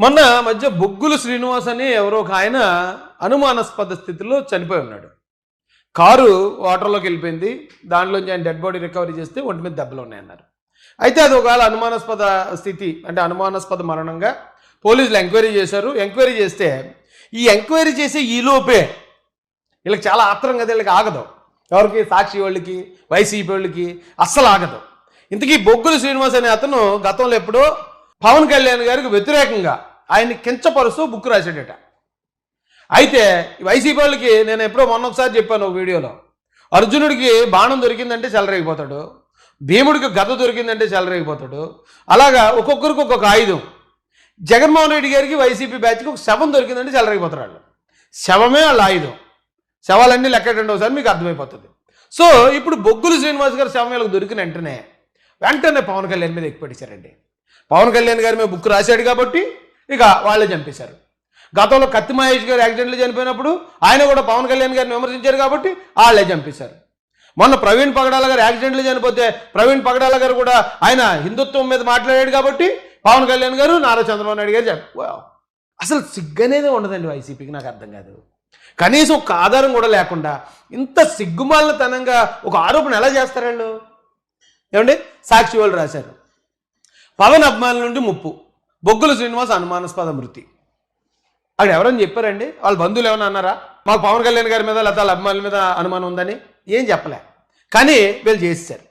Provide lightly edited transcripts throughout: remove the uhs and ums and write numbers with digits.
మొన్న మధ్య బొగ్గుల శ్రీనివాస్ అని ఎవరో ఒక ఆయన అనుమానాస్పద స్థితిలో చనిపోయి ఉన్నాడు. కారు వాటర్లోకి వెళ్ళిపోయింది. దాంట్లోంచి ఆయన డెడ్ బాడీ రికవరీ చేస్తే ఒంటి మీద దెబ్బలు ఉన్నాయన్నారు. అయితే అది ఒకవేళ అనుమానాస్పద స్థితి అంటే అనుమానాస్పద మరణంగా పోలీసులు ఎంక్వైరీ చేశారు. ఎంక్వైరీ చేస్తే ఈ ఎంక్వైరీ చేసే ఈలోపే వీళ్ళకి చాలా ఆత్రం కదా, వీళ్ళకి ఆగదు. ఎవరికి? సాక్షి వాళ్ళకి, వైసీపీ వాళ్ళకి అస్సలు ఆగదు. ఇంతకీ బొగ్గుల శ్రీనివాస్ అనే అతను గతంలో ఎప్పుడో పవన్ కళ్యాణ్ గారికి వ్యతిరేకంగా ఆయన్ని కించపరుస్తూ బుక్ రాశాడట. అయితే వైసీపీ వాళ్ళకి నేను ఎప్పుడో మొన్న ఒకసారి చెప్పాను ఒక వీడియోలో, అర్జునుడికి బాణం దొరికిందంటే చెలరేగిపోతాడు, భీముడికి గద దొరికిందంటే చెలరేగిపోతాడు. అలాగా ఒక్కొక్కరికి ఒక్కొక్క ఆయుధం. జగన్మోహన్ రెడ్డి గారికి వైసీపీ బ్యాచ్కి ఒక శవం దొరికిందంటే చెలరేగిపోతారు వాళ్ళు. శవమే వాళ్ళ ఆయుధం. శవాలన్నీ లెక్కటండి ఒకసారి మీకు అర్థమైపోతుంది. సో ఇప్పుడు బొగ్గుల శ్రీనివాస్ గారు శవం వీళ్ళకి దొరికిన వెంటనే పవన్ కళ్యాణ్ మీద ఎక్కుపెట్టించారండి. పవన్ కళ్యాణ్ గారి మీద బుక్ రాశాడు కాబట్టి ఇక వాళ్ళే చంపేశారు. గతంలో కత్తి మహేష్ గారు యాక్సిడెంట్లు చనిపోయినప్పుడు ఆయన కూడా పవన్ కళ్యాణ్ గారిని విమర్శించారు కాబట్టి వాళ్ళే చంపేశారు. మొన్న ప్రవీణ్ పగడాల గారు యాక్సిడెంట్లు చనిపోతే ప్రవీణ్ పగడాల గారు కూడా ఆయన హిందుత్వం మీద మాట్లాడాడు కాబట్టి పవన్ కళ్యాణ్ గారు నారా చంద్రబాబు నాయుడు గారు అసలు సిగ్గనేదే ఉండదండి వైసీపీకి. నాకు అర్థం కాదు. కనీసం ఒక ఆధారం కూడా లేకుండా ఇంత సిగ్గుమాలినతనంగా ఒక ఆరోపణ ఎలా చేస్తారు వాళ్ళు? ఏమండి, సాక్షి వాళ్ళు రాశారు, పవన్ అభిమానుల నుండి ముప్పు, బొగ్గుల శ్రీనివాస్ అనుమానాస్పద మృతి. అక్కడ ఎవరని చెప్పారండి? వాళ్ళ బంధువులు ఏమైనా అన్నారా మాకు పవన్ కళ్యాణ్ గారి మీద లేదా వాళ్ళ అభిమానుల మీద అనుమానం ఉందని? ఏం చెప్పలే. కానీ వీళ్ళు చేసేసారు.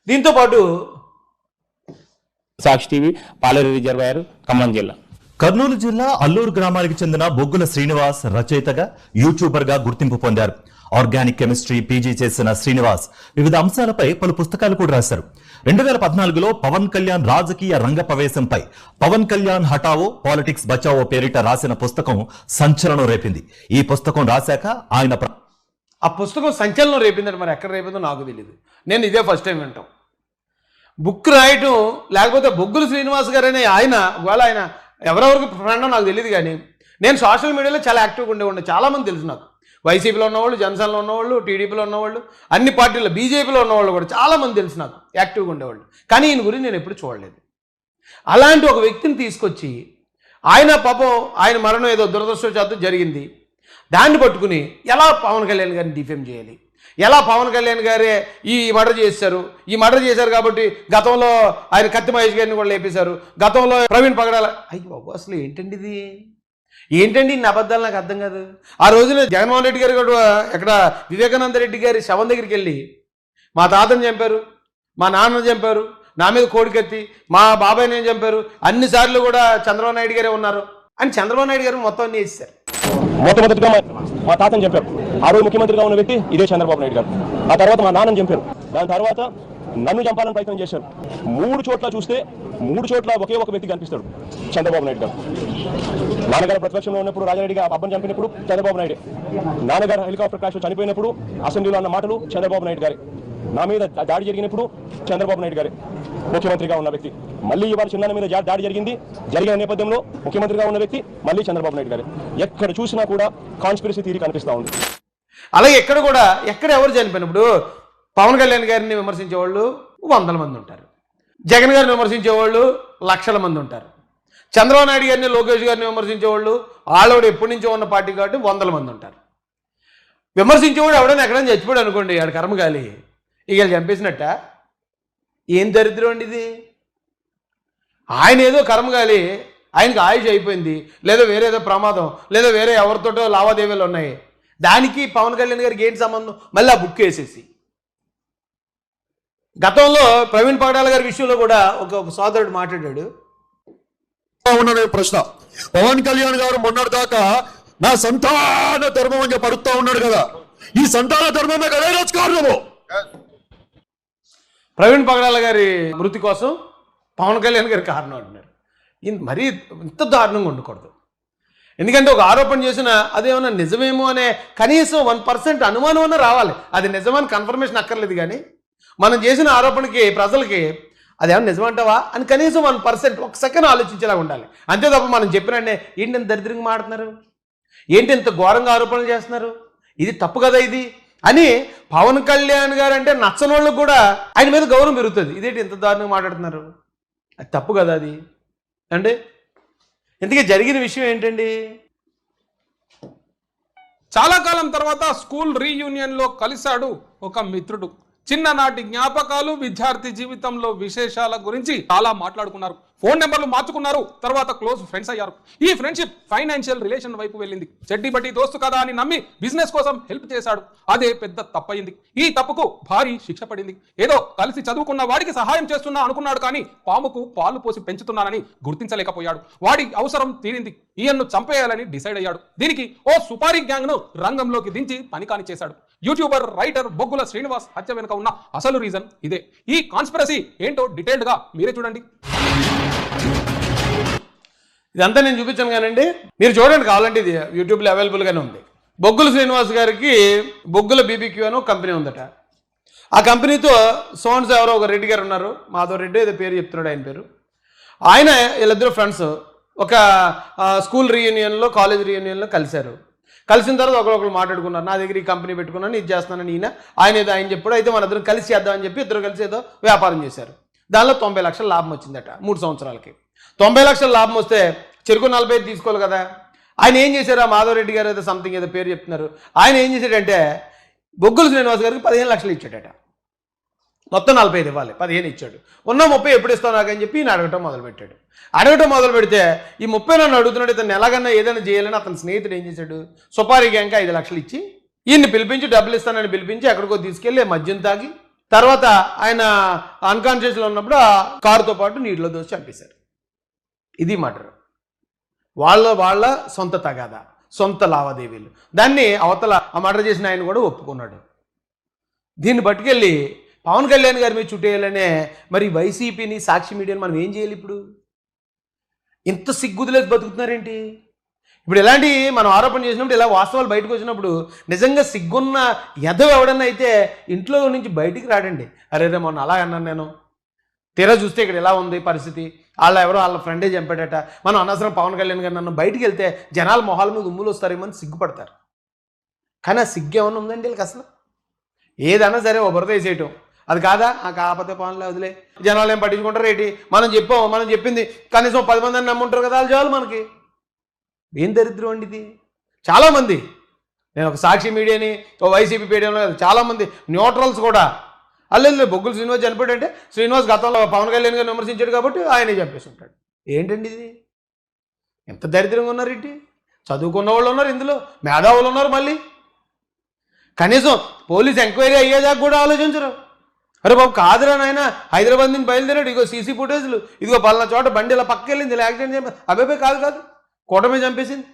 దీంతో పాటు సాక్షి టీవీ పాలేరు రిజర్వాయర్ ఖమ్మం జిల్లా. కర్నూలు జిల్లా అల్లూరు గ్రామానికి చెందిన బొగ్గుల శ్రీనివాస్ రచయితగా, యూట్యూబర్గా గుర్తింపు పొందారు. ఆర్గానిక్ కెమిస్ట్రీ పీజీ చేసిన శ్రీనివాస్ వివిధ అంశాలపై పలు పుస్తకాలు కూడా రాశారు. 2014లో పవన్ కళ్యాణ్ రాజకీయ రంగ ప్రవేశంపై పవన్ కళ్యాణ్ హఠావో పాలిటిక్స్ బచావో పేరిట రాసిన పుస్తకం సంచలనం రేపింది. ఈ పుస్తకం రాశాక ఆయన ఆ పుస్తకం సంచలనం రేపిందంటే మరి ఎక్కడ రేపిందో నాకు తెలియదు. నేను ఇదే ఫస్ట్ టైం వింటాం. బుక్ రాయటం లేకపోతే బొగ్గుల శ్రీనివాస్ గారు అనే ఆయన ఒకవేళ ఆయన ఎవరెవరికి ఫ్రెండో నాకు తెలియదు. కానీ నేను సోషల్ మీడియాలో చాలా యాక్టివ్గా ఉండేవాడిని. చాలామంది తెలుసు నాకు. వైసీపీలో ఉన్నవాళ్ళు, జనసేనలో ఉన్నవాళ్ళు, టీడీపీలో ఉన్నవాళ్ళు, అన్ని పార్టీల్లో, బీజేపీలో ఉన్నవాళ్ళు కూడా చాలామంది తెలుసు నాకు, యాక్టివ్గా ఉండేవాళ్ళు. కానీ ఈయన గురించి నేను ఎప్పుడు చూడలేదు. అలాంటి ఒక వ్యక్తిని తీసుకొచ్చి ఆయన పాపం ఆయన మరణం ఏదో దురదృష్టవశాత్తు జరిగింది, దాన్ని పట్టుకుని ఎలా పవన్ కళ్యాణ్ గారిని డిఫేమ్ చేయాలి, ఎలా పవన్ కళ్యాణ్ గారే ఈ మర్డర్ చేశారు కాబట్టి గతంలో ఆయన కత్తి మహేష్ గారిని కూడా లేపేశారు, గతంలో ప్రవీణ్ పగడాల. అయ్యి బాబు, అసలు ఏంటండి ఇది? ఏంటండి ఇన్ని అబద్ధాలు? నాకు అర్థం కాదు. ఆ రోజున జగన్మోహన్ రెడ్డి గారు కూడా ఎక్కడ వివేకానంద రెడ్డి గారి శవం దగ్గరికి వెళ్ళి మా తాతని చంపారు, మా నాన్నని చంపారు, నా మీద కోడికెత్తి మా బాబాయ్ నేను చంపారు, అన్నిసార్లు కూడా చంద్రబాబు నాయుడు గారే ఉన్నారు అని చంద్రబాబు నాయుడు గారు మొత్తం అన్ని వేసేశారు. మొట్టమొదటిగా మా తాతని చంపారు. ఆ రోజు ముఖ్యమంత్రిగా ఉన్న వ్యక్తి ఇదే చంద్రబాబు నాయుడు గారు. ఆ తర్వాత మా నాన్నని చంపారు. దాని తర్వాత నన్ను చంపాలని ప్రయత్నం చేశారు. 3 చోట్ల చూస్తే 3 చోట్ల ఒకే ఒక వ్యక్తి కనిపిస్తాడు, చంద్రబాబు నాయుడు గారు. నాన్నగారు ప్రతిపక్షంలో ఉన్నప్పుడు రాజారెడ్డి గారు అబ్బని చంపినప్పుడు చంద్రబాబు నాయుడు. నాన్నగారు హెలికాప్టర్ క్రాష్ చనిపోయినప్పుడు అసెంబ్లీలో అన్న మాటలు చంద్రబాబు నాయుడు గారి. నా మీద దాడి జరిగినప్పుడు చంద్రబాబు నాయుడు గారి ముఖ్యమంత్రిగా ఉన్న వ్యక్తి. మళ్ళీ ఇవాళ చిన్న మీద దాడి జరిగిన నేపథ్యంలో ముఖ్యమంత్రిగా ఉన్న వ్యక్తి మళ్ళీ చంద్రబాబు నాయుడు గారు. ఎక్కడ చూసినా కూడా కాన్స్పిరసీ థియరీ కనిపిస్తూ ఉంది. అలాగే ఎక్కడ ఎవరు చనిపోయినప్పుడు పవన్ కళ్యాణ్ గారిని విమర్శించేవాళ్ళు 100 మంది ఉంటారు, జగన్ గారిని విమర్శించేవాళ్ళు లక్షల మంది ఉంటారు, చంద్రబాబు నాయుడు గారిని, లోకేష్ గారిని విమర్శించేవాళ్ళు వాళ్ళోడు ఎప్పటి నుంచో ఉన్న పార్టీ కాబట్టి 100 మంది ఉంటారు. విమర్శించేవాడు ఎవడైనా ఎక్కడైనా చచ్చిపోయాడు అనుకోండి, ఆడ కర్మగాలి ఇక చంపేసినట్ట. ఏం దరిద్రం అండి ఇది? ఆయన ఏదో కర్మగాలి, ఆయనకి ఆయుష్ అయిపోయింది, లేదా వేరే ఏదో ప్రమాదం, లేదా వేరే ఎవరితోటో లావాదేవీలు ఉన్నాయి, దానికి పవన్ కళ్యాణ్ గారికి ఏంటి సంబంధం? మళ్ళీ ఆ బుక్ వేసేసి. గతంలో ప్రవీణ్ పగడాల గారి విషయంలో కూడా ఒక సోదరుడు మాట్లాడాడు. ప్రశ్న, పవన్ కళ్యాణ్ గారు మొన్నటిదాకా నా సంతాన ధర్మం అని చెప్పి అడుగుతా ఉన్నాడు కదా, ఈ సంతాన ధర్మమే కదా రాజకారణము. ప్రవీణ్ పగడాల గారి మృతి కోసం పవన్ కళ్యాణ్ గారి కారణం అంటున్నారు. మరీ ఇంత దారుణంగా ఉండకూడదు. ఎందుకంటే ఒక ఆరోపణ చేసిన అదేమన్నా నిజమేమో అనే కనీసం 1% అనుమానం అన్నా రావాలి. అది నిజమని కన్ఫర్మేషన్ అక్కర్లేదు. కానీ మనం చేసిన ఆరోపణకి ప్రజలకి అదేమన్నా నిజమంటావా అని కనీసం 1% ఒక సెకండ్ ఆలోచించేలా ఉండాలి. అంతే తప్ప మనం చెప్పినట్టే ఏంటి ఇంత దరిద్రంగా మాట్లాడుతున్నారు, ఏంటి ఇంత ఘోరంగా ఆరోపణలు చేస్తున్నారు, ఇది తప్పు కదా ఇది అని పవన్ కళ్యాణ్ గారు అంటే నచ్చనోళ్ళకు కూడా ఆయన మీద గౌరవం పెరుగుతుంది. ఇదేంటి ఇంత దారుణంగా మాట్లాడుతున్నారు, అది తప్పు కదా అది అంటే. ఇంతకీ జరిగిన విషయం ఏంటండి? చాలా కాలం తర్వాత స్కూల్ రీయూనియన్ లో కలిశాడు ఒక మిత్రుడు. చిన్ననాటి జ్ఞాపకాలు, విద్యార్థి జీవితంలో విశేషాల గురించి చాలా మాట్లాడుకున్నారు. ఫోన్ నెంబర్లు మార్చుకున్నారు. తర్వాత క్లోజ్ ఫ్రెండ్స్ అయ్యారు. ఈ ఫ్రెండ్షిప్ ఫైనాన్షియల్ రిలేషన్ వైపు వెళ్ళింది. చెడ్డి బట్టి దోస్తు కదా అని నమ్మి బిజినెస్ కోసం హెల్ప్ చేశాడు. అదే పెద్ద తప్పయింది. ఈ తప్పుకు భారీ శిక్ష పడింది. ఏదో కలిసి చదువుకున్న వాడికి సహాయం చేస్తున్నా అనుకున్నాడు, కానీ పాముకు పాలు పోసి పెంచుతున్నానని గుర్తించలేకపోయాడు. వాడి అవసరం తీరింది. ఈయన్ను చంపేయాలని డిసైడ్ అయ్యాడు. దీనికి ఓ సుపారీ గ్యాంగ్ ను రంగంలోకి దించి పనికాని చేశాడు. యూట్యూబర్, రైటర్ బొగ్గుల శ్రీనివాస్ హత్య వెనుక ఉన్న అసలు రీజన్ ఇదే. ఈ కాన్స్పిరసీ ఏంటో డీటెయిల్డ్ గా మీరే చూడండి. ఇదంతా నేను చూపించాను కానండి, మీరు చూడండి కావాలంటే. ఇది యూట్యూబ్లో అవైలబుల్గానే ఉంది. బొగ్గుల శ్రీనివాస్ గారికి బొగ్గుల బీబీక్యూ అని ఒక కంపెనీ ఉందట. ఆ కంపెనీతో సోన్స్ ఎవరో ఒక రెడ్డి గారు ఉన్నారు, మాధవ్ రెడ్డి ఏదో పేరు చెప్తున్నాడు ఆయన పేరు. ఆయన వీళ్ళిద్దరు ఫ్రెండ్స్ ఒక స్కూల్ రీయూనియన్లో, కాలేజ్ రీయూనియన్లో కలిశారు. కలిసిన తర్వాత ఒకరొకరు మాట్లాడుకున్నారు. నా దగ్గర ఈ కంపెనీ పెట్టుకున్నాను, ఇది చేస్తున్నానని ఆయన ఏదో ఆయన చెప్పాడు. అయితే మన ఇద్దరు కలిసి చేద్దామని చెప్పి ఇద్దరు కలిసి ఏదో వ్యాపారం చేశారు. దానిలో 90 లక్షల లాభం వచ్చిందట 3 సంవత్సరాలకి. 90 లక్షల లాభం వస్తే చెరుకు 45 తీసుకోవాలి కదా. ఆయన ఏం చేశారు, ఆ మాధవ్ రెడ్డి గారు ఏదో సంథింగ్ ఏదో పేరు చెప్తున్నారు, ఆయన ఏం చేశాడంటే బొగ్గుల శ్రీనివాస్ గారికి 15 లక్షలు ఇచ్చాడట. మొత్తం 45 ఇవ్వాలి, 15 ఇచ్చాడు. ఉన్న 30 ఎప్పుడు ఇస్తావు నాకని చెప్పి ఈయన అడగటం మొదలుపెట్టాడు. అడగటం మొదలు పెడితే ఈ 30 నన్ను అడుగుతున్నాడు. ఇతను ఎలాగన్నా ఏదైనా చేయాలని అతని స్నేహితుడు ఏం చేశాడు, సుపారీ గ్యాంగ్ 5 లక్షలు ఇచ్చి ఈయన్ని పిలిపించి, డబ్బులు ఇస్తానని పిలిపించి ఎక్కడికో తీసుకెళ్ళి మద్యం తాగి, తర్వాత ఆయన అన్కాన్షియస్లో ఉన్నప్పుడు ఆ కారుతో పాటు నీటిలో దోసి చంపేశారు. ఇది మర్డర్. వాళ్ళ సొంత తగాదా, సొంత లావాదేవీలు. దాన్ని అవతల ఆ మర్డర్ చేసిన ఆయన కూడా ఒప్పుకున్నాడు. దీన్ని పట్టుకెళ్ళి పవన్ కళ్యాణ్ గారి మీద చుట్టేయాలనే మరి వైసీపీని, సాక్షి మీడియాని మనం ఏం చేయాలి? ఇప్పుడు ఇంత సిగ్గుదిలేసి బతుకుతున్నారేంటి? ఇప్పుడు ఇలాంటి మనం ఆరోపణ చేసినప్పుడు, ఇలా వాస్తవాలు బయటకు వచ్చినప్పుడు నిజంగా సిగ్గున్న ఎదవ ఎవడన్నా అయితే ఇంట్లో నుంచి బయటికి రాడండి. అరే మొన్న అలా అన్నాను నేను, తీరా చూస్తే ఇక్కడ ఎలా ఉంది పరిస్థితి, వాళ్ళ ఫ్రెండే చంపాడట, మనం అనవసరం పవన్ కళ్యాణ్ గారు నన్ను బయటికి వెళ్తే జనాల మొహాల మీద ఉమ్ములు వస్తారేమో అని సిగ్గుపడతారు. కానీ ఆ సిగ్గు ఏమన్నా ఉందండి వీళ్ళకి అసలు? ఏదన్నా సరే ఓ బురద వేసేయటం, అది కాదా కాకపోతే పనులే వదిలే, జనాలు ఏం పట్టించుకుంటారు ఏంటి? మనం చెప్పింది కనీసం 10 మందిని నమ్ముంటారు కదా, వాళ్ళు చాలు మనకి. ఏం దరిద్రం అండి ఇది. చాలామంది, నేను ఒక సాక్షి మీడియాని, ఓ వైసీపీ మీడియాలో చాలామంది న్యూట్రల్స్ కూడా అల్లెళ్ళు బొగ్గుల శ్రీనివాస్ చనిపోయాడంటే శ్రీనివాస్ గతంలో పవన్ కళ్యాణ్ గారిని విమర్శించాడు కాబట్టి ఆయనే చంపేసి ఉంటాడు. ఏంటండి ఇది? ఎంత దరిద్రంగా ఉన్నారు ఏంటి? చదువుకున్న వాళ్ళు ఉన్నారు, ఇందులో మేధావులు ఉన్నారు. మళ్ళీ కనీసం పోలీస్ ఎంక్వైరీ అయ్యేదాకా కూడా ఆలోచించరు. అరే బాబు కాదురా నాయన, హైదరాబాద్ నుంచి బయలుదేరాడు, ఇగో సీసీ ఫుటేజ్లు, ఇదిగో పలానా చోట బండి ఇలా పక్క వెళ్ళింది, ఇలా యాక్సిడెంట్ చేసి అబ్బాయి కాదు, కూటమి చంపేసింది,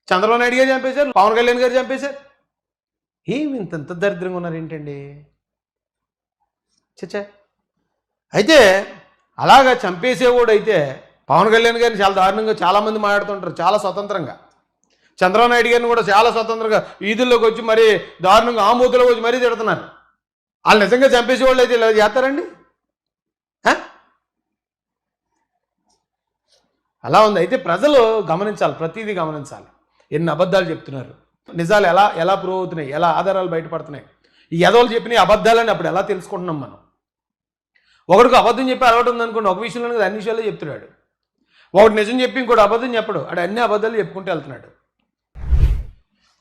చంద్రబాబు నాయుడు గారు చంపేశారు, పవన్ కళ్యాణ్ గారు చంపేశారు. ఏమి ఇంత దరిద్రంగా ఉన్నారు ఏంటండి? చచ్చా. అయితే అలాగా చంపేసేవాడు అయితే పవన్ కళ్యాణ్ గారిని చాలా దారుణంగా చాలామంది మాట్లాడుతుంటారు, చాలా స్వతంత్రంగా. చంద్రబాబు నాయుడు గారిని కూడా చాలా స్వతంత్రంగా వీధుల్లోకి వచ్చి మరీ దారుణంగా ఆమూతులోకి వచ్చి మరీ తిడుతున్నారు. వాళ్ళు నిజంగా చంపేసేవాళ్ళు అయితే ఇలా చేస్తారండి? అలా ఉంది. అయితే ప్రజలు గమనించాలి, ప్రతిదీ గమనించాలి. ఎన్ని అబద్ధాలు చెప్తున్నారు, నిజాలు ఎలా ప్రూవ్ అవుతున్నాయి, ఎలా ఆధారాలు బయటపడుతున్నాయి, ఈ ఎదవలు చెప్పిన అబద్ధాలని అప్పుడు ఎలా తెలుసుకుంటున్నాం మనం? ఒకడికి అబద్ధం చెప్పి అలవాటు ఉందనుకోండి, ఒక విషయంలో కదా అన్ని విషయాల్లో చెప్తున్నాడు. ఒకటి నిజం చెప్పి ఇంకోటి అబద్ధం చెప్పడు, అడు అన్ని అబద్ధాలు చెప్పుకుంటూ వెళ్తున్నాడు.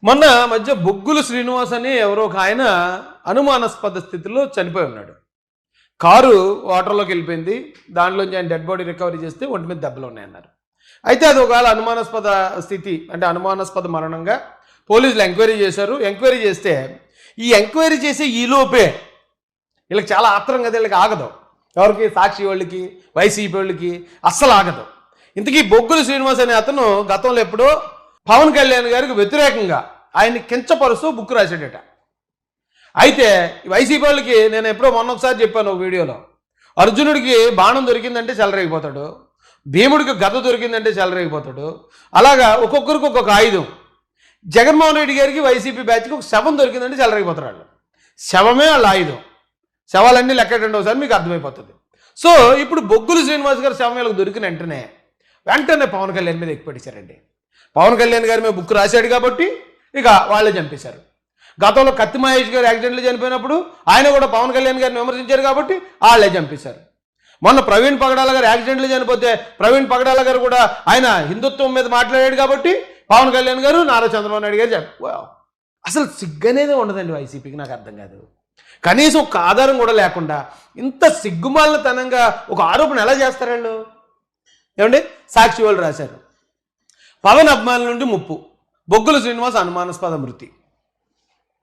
మొన్న మధ్య బొగ్గుల శ్రీనివాస్ అని ఎవరో ఒక ఆయన అనుమానాస్పద స్థితిలో చనిపోయి ఉన్నాడు. కారు వాటర్లోకి వెళ్ళిపోయింది, దాంట్లోంచి ఆయన డెడ్ బాడీ రికవరీ చేస్తే ఒంటి మీద దెబ్బలు ఉన్నాయన్నారు. అయితే అది ఒకవేళ అనుమానాస్పద స్థితి అంటే అనుమానాస్పద మరణంగా పోలీసులు ఎంక్వైరీ చేశారు. ఎంక్వైరీ చేస్తే ఈ ఎంక్వైరీ చేసే ఈలోపే వీళ్ళకి చాలా ఆత్రం కదా, వీళ్ళకి ఆగదు. ఎవరికి? సాక్షి వాళ్ళకి, వైసీపీ వాళ్ళకి అస్సలు ఆగదు. ఇంతకీ బొగ్గుల శ్రీనివాస్ అనే అతను గతంలో ఎప్పుడో పవన్ కళ్యాణ్ గారికి వ్యతిరేకంగా ఆయన్ని కించపరుస్తూ బుక్ రాశాడట. అయితే వైసీపీ వాళ్ళకి నేను ఎప్పుడో మొన్న ఒకసారి చెప్పాను ఒక వీడియోలో, అర్జునుడికి బాణం దొరికిందంటే చెలరేగిపోతాడు, భీముడికి గద దొరికిందంటే చెలరేగిపోతాడు. అలాగా ఒక్కొక్కరికి ఒక్కొక్క ఆయుధం. జగన్మోహన్ రెడ్డి గారికి వైసీపీ బ్యాచ్కి ఒక శవం దొరికిందంటే చెలరేగిపోతారు వాళ్ళు. శవమే వాళ్ళ ఆయుధం. శవాలన్నీ లెక్కటండి ఒకసారి మీకు అర్థమైపోతుంది. సో ఇప్పుడు బొగ్గుల శ్రీనివాస్ గారు శవం వీళ్ళకి దొరికిన వెంటనే పవన్ కళ్యాణ్ మీద ఎక్కుపెట్టేశారండి. పవన్ కళ్యాణ్ గారి మీద బుక్ రాశాడు కాబట్టి ఇక వాళ్ళే చంపేశారు. గతంలో కత్తి మహేష్ గారు యాక్సిడెంట్లు చనిపోయినప్పుడు ఆయన కూడా పవన్ కళ్యాణ్ గారిని విమర్శించారు కాబట్టి వాళ్ళే చంపేశారు. మొన్న ప్రవీణ్ పగడాల గారు యాక్సిడెంట్లు చనిపోతే ప్రవీణ్ పగడాల గారు కూడా ఆయన హిందుత్వం మీద మాట్లాడాడు కాబట్టి పవన్ కళ్యాణ్ గారు నారా చంద్రబాబు నాయుడు గారు చెప్పారు. అసలు సిగ్గనేదే ఉండదండి వైసీపీకి, నాకు అర్థం కాదు. కనీసం ఒక ఆధారం కూడా లేకుండా ఇంత సిగ్గుమాలినతనంగా ఒక ఆరోపణ ఎలా చేస్తారు వాళ్ళు? ఏమండి, సాక్షి వాళ్ళు రాశారు, పవన్ అభిమానుల నుండి ముప్పు, బొగ్గుల శ్రీనివాస్ అనుమానాస్పద మృతి.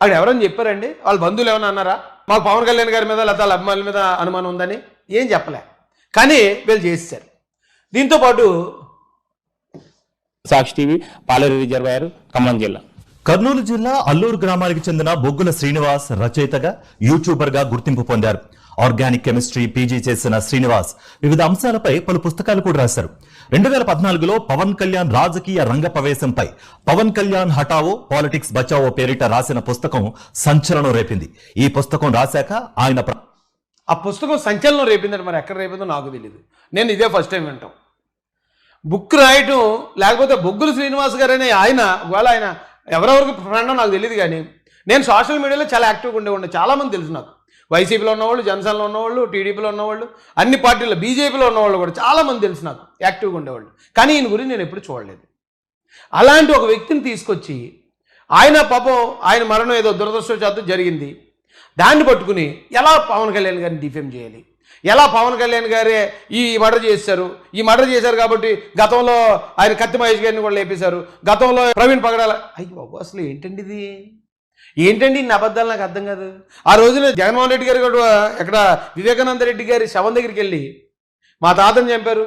అక్కడ ఎవరని చెప్పారండి? వాళ్ళ బంధువులు ఏమన్నా అన్నారా మాకు పవన్ కళ్యాణ్ గారి మీద లేదా వాళ్ళ అభిమానుల మీద అనుమానం ఉందని? ఏం చెప్పలే, కానీ వీళ్ళు చేసేసారు. దీంతో పాటు సాక్షి టీవీ, పాలేరు రిజర్వాయర్, ఖమ్మం జిల్లా. కర్నూలు జిల్లా అల్లూరు గ్రామానికి చెందిన బొగ్గుల శ్రీనివాస్ రచయితగా, యూట్యూబర్ గా గుర్తింపు పొందారు. ఆర్గానిక్ కెమిస్ట్రీ పీజీ చేసిన శ్రీనివాస్ వివిధ అంశాలపై పలు పుస్తకాలు కూడా రాశారు. 2014లో పవన్ కళ్యాణ్ రాజకీయ రంగ ప్రవేశంపై పవన్ కళ్యాణ్ హఠావో పాలిటిక్స్ బచావో పేరిట రాసిన పుస్తకం సంచలనం రేపింది. ఈ పుస్తకం రాశాక ఆయన ఆ పుస్తకం సంచలనం రేపిందంటే మరి ఎక్కడ రేపిందో నాకు తెలియదు. నేను ఇదే ఫస్ట్ టైం వింటాం. బుక్ రాయటం, లేకపోతే బొగ్గుల శ్రీనివాస్ గారు అనే ఆయన, ఒకవేళ ఆయన ఎవరెవరికి ఫ్రెండో నాకు తెలియదు, కానీ నేను సోషల్ మీడియాలో చాలా యాక్టివ్గా ఉండేవాడిని. చాలామంది తెలుసు నాకు, వైసీపీలో ఉన్నవాళ్ళు, జనసేనలో ఉన్నవాళ్ళు, టీడీపీలో ఉన్నవాళ్ళు, అన్ని పార్టీల్లో, బీజేపీలో ఉన్నవాళ్ళు కూడా చాలామంది తెలుసు నాకు, యాక్టివ్గా ఉండేవాళ్ళు. కానీ ఈయన గురించి నేను ఎప్పుడు చూడలేదు. అలాంటి ఒక వ్యక్తిని తీసుకొచ్చి ఆయన పాపం ఆయన మరణం ఏదో దురదృష్టవశాత్తు జరిగింది, దాన్ని పట్టుకుని ఎలా పవన్ కళ్యాణ్ గారిని డిఫేమ్ చేయాలి, ఎలా పవన్ కళ్యాణ్ గారే ఈ మర్డర్ చేశారు కాబట్టి గతంలో ఆయన కత్తి మహేష్ గారిని కూడా లేపేశారు, గతంలో ప్రవీణ్ పగడాల, అయ్యి బాబు అసలు ఏంటండి ఇది, ఏంటండి ఇన్ని అబద్ధాలు? నాకు అర్థం కాదు. ఆ రోజున జగన్మోహన్ రెడ్డి గారు కూడా ఎక్కడ వివేకానంద రెడ్డి గారి శవం దగ్గరికి వెళ్ళి మా తాతని చంపారు,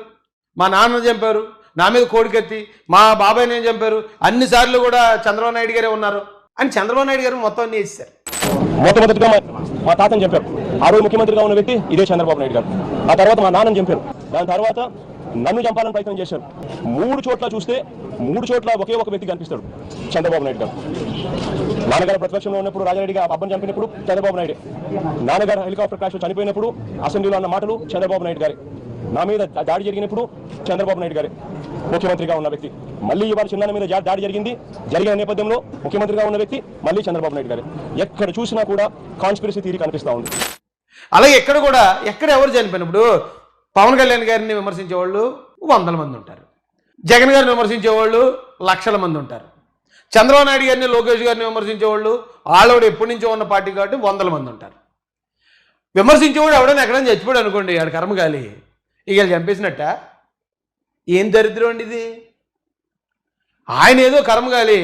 మా నాన్నని చంపారు, నా మీద కోడికత్తి, మా బాబాయ్ నేను చంపారు, అన్నిసార్లు కూడా చంద్రబాబు నాయుడు గారే ఉన్నారు అని చంద్రబాబు నాయుడు గారు మొత్తం అన్ని వేసేశారు. మొట్టమొదటిగా మా తాతని చెప్పారు. ఆ రోజు ముఖ్యమంత్రిగా ఉన్న వ్యక్తి ఇదే చంద్రబాబు నాయుడు గారు. ఆ తర్వాత మా నాన్నని చంపారు. దాని తర్వాత నన్ను చంపాలని ప్రయత్నం చేశారు. 3 చోట్ల చూస్తే 3 చోట్ల ఒకే ఒక వ్యక్తి కనిపిస్తాడు, చంద్రబాబు నాయుడు గారు. నాన్నగారు ప్రతిపక్షంలో ఉన్నప్పుడు రాజారెడ్డిగా అబ్బని చంపినప్పుడు చంద్రబాబు నాయుడే. నాన్నగారు హెలికాప్టర్ క్రాష్ చనిపోయినప్పుడు అసెంబ్లీలో అన్న మాటలు చంద్రబాబు నాయుడు గారే. నా మీద దాడి జరిగినప్పుడు చంద్రబాబు నాయుడు గారే ముఖ్యమంత్రిగా ఉన్న వ్యక్తి. మళ్ళీ ఇవాళ చిన్న మీద దాడి జరిగిన నేపథ్యంలో ముఖ్యమంత్రిగా ఉన్న వ్యక్తి మళ్ళీ చంద్రబాబు నాయుడు గారే. ఎక్కడ చూసినా కూడా కాన్స్పిరసీ థియరీ కనిపిస్తూ ఉంది. అలాగే ఎక్కడ ఎవరు చనిపోయినప్పుడు పవన్ కళ్యాణ్ గారిని విమర్శించేవాళ్ళు 100 మంది ఉంటారు, జగన్ గారిని విమర్శించేవాళ్ళు లక్షల మంది ఉంటారు, చంద్రబాబు నాయుడు గారిని, లోకేష్ గారిని విమర్శించేవాళ్ళు వాళ్ళోడు ఎప్పటి నుంచో ఉన్న పార్టీ కాబట్టి 100 మంది ఉంటారు. విమర్శించేవాడు ఎవడైనా ఎక్కడైనా చచ్చిపోయాడు అనుకోండి, ఆడ కర్మగాలి ఇక చంపేసినట్ట. ఏం దరిద్రం అండి ఇది? ఆయన ఏదో కర్మగాలి,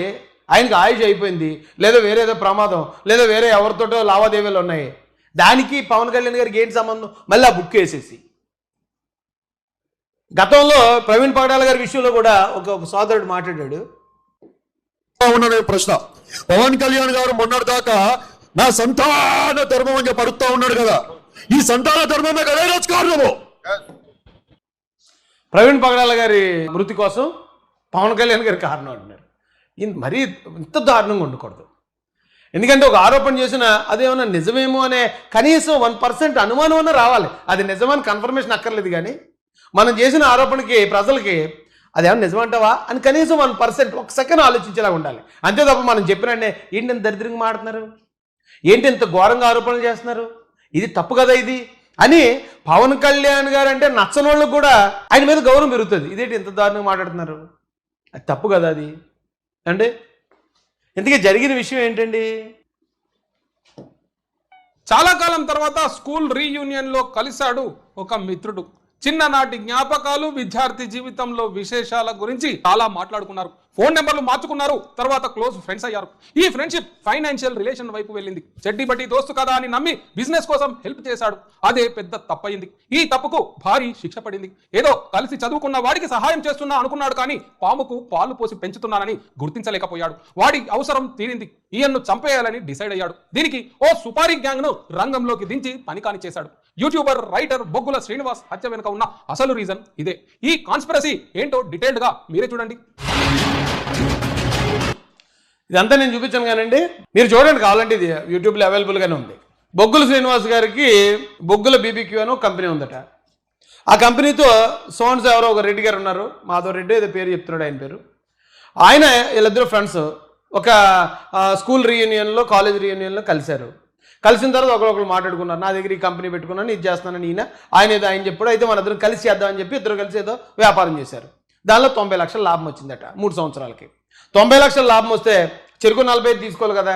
ఆయనకి ఆయుష్ అయిపోయింది, లేదా వేరేదో ప్రమాదం, లేదా వేరే ఎవరితోటో లావాదేవీలు ఉన్నాయి, దానికి పవన్ కళ్యాణ్ గారికి ఏంటి సంబంధం? మళ్ళీ ఆ బుక్ వేసేసి. గతంలో ప్రవీణ్ పగడాల గారి విషయంలో కూడా ఒక సోదరుడు మాట్లాడాడు. ప్రశ్న, పవన్ కళ్యాణ్ గారు మొన్నటి దాకా నా సంతాన ధర్మం అని పడుతూ ఉన్నాడు కదా, ఈ సంతాన ధర్మమే కదా రాజకారణము. ప్రవీణ్ పగడాల గారి మృతి కోసం పవన్ కళ్యాణ్ గారి కారణం అంటున్నారు. మరీ ఇంత దారుణంగా ఉండకూడదు. ఎందుకంటే ఒక ఆరోపణ చేసిన అదేమన్నా నిజమేమో అనే కనీసం 1% అనుమానం అన్నా రావాలి. అది నిజమని కన్ఫర్మేషన్ అక్కర్లేదు, కానీ మనం చేసిన ఆరోపణకి ప్రజలకి అదేమన్నా నిజమంటావా అని కనీసం 1% ఒక సెకండ్ ఆలోచించేలా ఉండాలి. అంతే తప్ప మనం చెప్పినట్టే ఏంటి ఇంత దరిద్రంగా మాడుతున్నారు, ఏంటి ఇంత ఘోరంగా ఆరోపణలు చేస్తున్నారు, ఇది తప్పు కదా ఇది అని పవన్ కళ్యాణ్ గారు అంటే నచ్చని వాళ్ళకు కూడా ఆయన మీద గౌరవం పెరుగుతుంది. ఇదేంటి ఇంత దారుణంగా మాట్లాడుతున్నారు, అది తప్పు కదా అది అంటే. ఇంతకీ జరిగిన విషయం ఏంటండి? చాలా కాలం తర్వాత స్కూల్ రీయూనియన్లో కలిశాడు ఒక మిత్రుడు. చిన్ననాటి జ్ఞాపకాలు, విద్యార్థి జీవితంలో విశేషాల గురించి చాలా మాట్లాడుకున్నారు. ఫోన్ నెంబర్లు మార్చుకున్నారు, తర్వాత క్లోజ్ ఫ్రెండ్స్ అయ్యారు. ఈ ఫ్రెండ్షిప్ ఫైనాన్షియల్ రిలేషన్ వైపు వెళ్ళింది. చెడ్డి బట్టి దోస్తు కదా అని నమ్మి బిజినెస్ కోసం హెల్ప్ చేశాడు. అదే పెద్ద తప్పయింది. ఈ తప్పుకు భారీ శిక్ష పడింది. ఏదో కలిసి చదువుకున్న వాడికి సహాయం చేస్తున్నా అనుకున్నాడు, కానీ పాముకు పాలు పోసి పెంచుతున్నానని గుర్తించలేకపోయాడు. వాడి అవసరం తీరింది, ఈయన్ను చంపేయాలని డిసైడ్ అయ్యాడు. దీనికి ఓ సుపారీ గ్యాంగ్ ను రంగంలోకి దించి పనికాని చేశాడు. యూట్యూబర్, రైటర్ బొగ్గుల శ్రీనివాస్ హత్య వెనుక ఉన్న అసలు రీజన్ ఇదే. ఈ కాన్స్పిరసీ ఏంటో డీటెయిల్డ్ గా మీరే చూడండి. ఇదంతా నేను చూపించాను కానండి, మీరు చూడండి కావాలంటే, ఇది యూట్యూబ్లో అవైలబుల్గానే ఉంది. బొగ్గుల శ్రీనివాస్ గారికి బొగ్గుల బీబీక్యూ అని ఒక కంపెనీ ఉందట. ఆ కంపెనీతో సోన్స్ ఎవరో ఒక రెడ్డి గారు ఉన్నారు, మాధవ్ రెడ్డి ఏదో పేరు చెప్తున్నాడు ఆయన పేరు. ఆయన వీళ్ళిద్దరు ఫ్రెండ్స్ ఒక స్కూల్ రీయూనియన్లో, కాలేజ్ రీయూనియన్లో కలిశారు. కలిసిన తర్వాత ఒకరొకరు మాట్లాడుకున్నారు, నా దగ్గర ఈ కంపెనీ పెట్టుకున్నాను, ఇది చేస్తున్నానని ఆయన ఏదో ఆయన చెప్పాడు. అయితే మన ఇద్దరు కలిసి చేద్దామని చెప్పి ఇద్దరు కలిసి ఏదో వ్యాపారం చేశారు. దానిలో 90 లక్షల లాభం వచ్చిందట 3 సంవత్సరాలకి. 90 లక్షల లాభం వస్తే చెరుకు 45 తీసుకోవాలి కదా.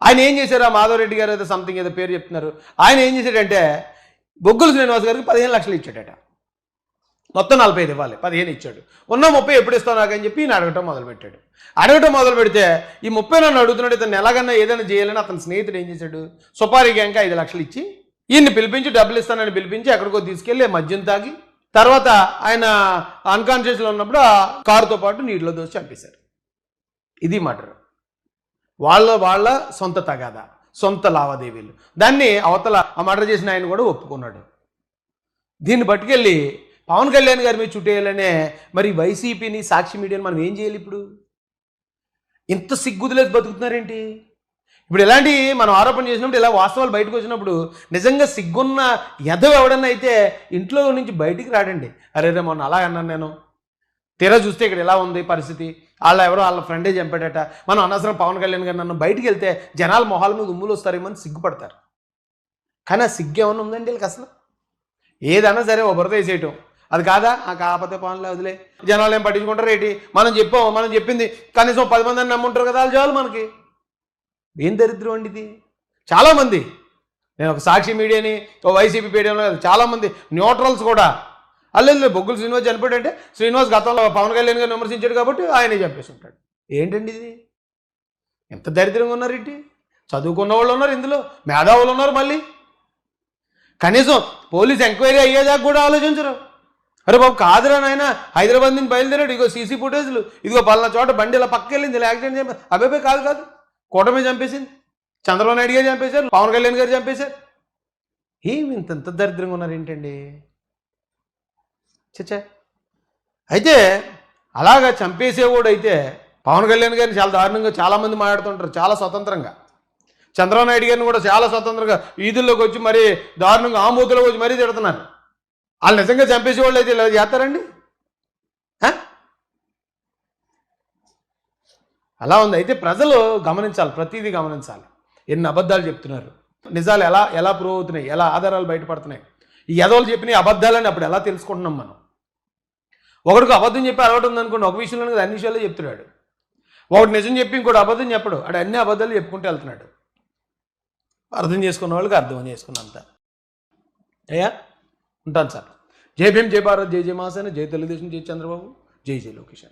ఆయన ఏం చేశారు, ఆ మాధవరెడ్డి గారు ఏదో సంథింగ్ ఏదో పేరు చెప్తున్నారు, ఆయన ఏం చేశాడంటే బొగ్గుల శ్రీనివాస్ గారికి 15 లక్షలు ఇచ్చాడట. మొత్తం 45 ఇవ్వాలి, 15 ఇచ్చాడు. ఉన్న 30 ఎప్పుడు ఇస్తావు నాకని చెప్పి ఈయన అడగటం మొదలుపెట్టాడు. అడగటం మొదలు పెడితే ఈ 30 నన్ను అడుగుతున్నాడు, ఇతను ఎలాగన్నా ఏదైనా చేయాలని అతని స్నేహితుడు ఏం చేశాడు, సుపారీ గ్యాంగ్కి 5 లక్షలు ఇచ్చి ఈయన్ని పిలిపించి డబ్బులు ఇస్తానని పిలిపించి ఎక్కడికో తీసుకెళ్ళి మద్యం తాగి తర్వాత ఆయన అన్కాన్షియస్లో ఉన్నప్పుడు ఆ కారుతో పాటు నీటిలో దోసి చంపేశారు. ఇది మర్డర్. వాళ్ళ సొంత తగాదా, సొంత లావాదేవీలు. దాన్ని అవతల ఆ మర్డర్ చేసిన ఆయన కూడా ఒప్పుకున్నాడు. దీన్ని పట్టుకెళ్ళి పవన్ కళ్యాణ్ గారి మీద చుట్టేయాలనే మరి వైసీపీని, సాక్షి మీడియాని మనం ఏం చేయాలి? ఇప్పుడు ఇంత సిగ్గుదిలేసి బతుకుతున్నారేంటి? ఇప్పుడు ఇలాంటి మనం ఆరోపణ చేసినప్పుడు, ఇలా వాస్తవాలు బయటకు వచ్చినప్పుడు నిజంగా సిగ్గున్న ఎదవ ఎవడన్నా అయితే ఇంట్లో నుంచి బయటికి రాడండి. అరే మొన్న అలా అన్నాను నేను, తీరా చూస్తే ఇక్కడ ఎలా ఉంది పరిస్థితి, వాళ్ళ ఫ్రెండే చంపాడట, మనం అనవసరం పవన్ కళ్యాణ్ గారు నన్ను బయటికి వెళ్తే జనాల మొహాల మీద ఉమ్ములు వస్తారేమో అని సిగ్గుపడతారు. కానీ ఆ సిగ్గు ఏమన్నా ఉందండి వీళ్ళకి అసలు? ఏదన్నా సరే ఓ బురద వేసేయటం, అది కాదా కాకపోతే పవన్లే వదిలే, జనాలు ఏం పట్టించుకుంటారు ఏంటి, మనం చెప్పింది కనీసం 10 మందిని నమ్ముంటారు కదా, వాళ్ళు చాలు మనకి. ఏం దరిద్రం అండి ఇది. చాలామంది, నేను ఒక సాక్షి మీడియాని ఓ వైసీపీ మీడియాలో చాలామంది న్యూట్రల్స్ కూడా అల్లెళ్ళు బొగ్గుల శ్రీనివాస్ చనిపోయాడంటే శ్రీనివాస్ గతంలో పవన్ కళ్యాణ్ గారిని విమర్శించాడు కాబట్టి ఆయనే చంపేసి ఉంటాడు. ఏంటండి ఇది? ఎంత దరిద్రంగా ఉన్నారు ఏంటి? చదువుకున్న వాళ్ళు ఉన్నారు, ఇందులో మేధావులు ఉన్నారు. మళ్ళీ కనీసం పోలీస్ ఎంక్వైరీ అయ్యేదాకా కూడా ఆలోచించరు. అరే బాబు కాదురా నాయన, హైదరాబాద్ నుంచి బయలుదేరాడు, ఇగో సీసీ ఫుటేజ్లు, ఇదిగో పలానా చోట బండి ఇలా పక్క వెళ్ళింది, ఇలా యాక్సిడెంట్ చేయ అబ్బాయి కాదు కూటమి చంపేసింది, చంద్రబాబు నాయుడు గారు చంపేశారు, పవన్ కళ్యాణ్ గారు చంపేశారు. ఏమి ఇంత దరిద్రంగా ఉన్నారు ఏంటండి? చచ్చా. అయితే అలాగా చంపేసేవాడు అయితే పవన్ కళ్యాణ్ గారిని చాలా దారుణంగా చాలామంది మాట్లాడుతుంటారు, చాలా స్వతంత్రంగా. చంద్రబాబు నాయుడు గారిని కూడా చాలా స్వతంత్రంగా వీధుల్లోకి వచ్చి మరీ దారుణంగా ఆమూతులోకి వచ్చి మరీ తిడుతున్నారు. వాళ్ళు నిజంగా చంపేసేవాళ్ళు అయితే ఇలా చేస్తారండి? అలా ఉంది. అయితే ప్రజలు గమనించాలి, ప్రతిదీ గమనించాలి. ఎన్ని అబద్ధాలు చెప్తున్నారు, నిజాలు ఎలా ప్రూవ్ అవుతున్నాయి, ఎలా ఆధారాలు బయటపడుతున్నాయి, ఈ ఎదవలు చెప్పిన అబద్ధాలని అప్పుడు ఎలా తెలుసుకుంటున్నాం మనం? ఒకడికి అబద్ధం చెప్పి అలవాటు ఉందనుకోండి, ఒక విషయంలో కదా అన్ని విషయాల్లో చెప్తున్నాడు. ఒకటి నిజం చెప్పి ఇంకోటి అబద్ధం చెప్పడు, అక్కడ అన్ని అబద్ధాలు చెప్పుకుంటూ వెళ్తున్నాడు. అర్థం చేసుకున్న వాళ్ళకి అర్థం చేసుకున్నంత. అయ్యా ఉంటాను సార్. జై భీమ్, జై భారత్, జై జై మహాసేన, జై తెలుగుదేశం, జై చంద్రబాబు, జై జై లోకేష్.